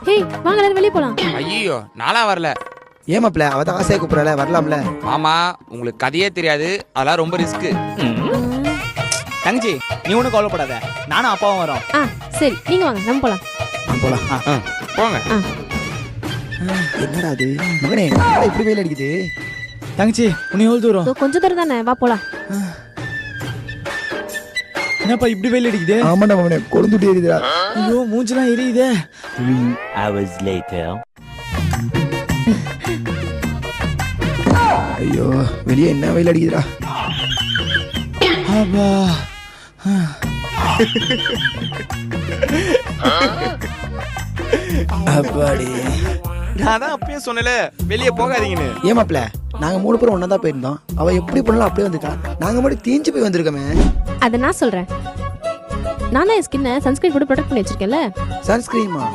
ஹே வாங்க எல்லாரும் வெளிய போலாம். ஐயோ நாளா வரல. ஏமாப்ல அவ தான் ஆசையை கூப்பிடல வரலாம்ல. மாமா உங்களுக்கு கதையே தெரியாது, அதெல்லாம் ரொம்ப ரிஸ்க். தங்கச்சி நீ ஒன்றும் கவலைப்படாத, நானும் அப்பாவும் வரோம். சரி நீங்க வாங்க நம்ம போலாம். போலாம். போங்க. என்னடா அது மகனே, என்னடா இப்படி வெயில் அடிக்குது? தங்கச்சி உன்னை எவ்வளோ தூரம்? கொஞ்சம் தூரம் தானே, வா போலாம். என்னப்பா இப்படி வெயில் அடிக்குது? ஆமாண்டா மகனே, கொழுந்துட்டு எரியுதுடா. ஐயோ மூஞ்செல்லாம் எரியுதே. 3 hours later. ஐயோ வெளியே என்ன வெயில் அடிக்குதுடா. அப்பா அப்பாடி. நான் தான் அப்பயே சொன்னல வெளியே போகாதீங்கன்னு. ஏமாப்ல நாங்க 3 பேரும் ஒன்னா தான் போயிருந்தோம். அவ எப்படி பண்ணலாம் அப்படியே வந்துட்டா. நாங்க மட்டும் தீஞ்சு போய் வந்திருக்கோமே. அதை நான் சொல்றேன். நானா என் ஸ்கின்னை சன்ஸ்கிரீன் கூட ப்ரொடெக்ட் பண்ணி வச்சிருக்கேன்ல. சன்ஸ்கிரீமா?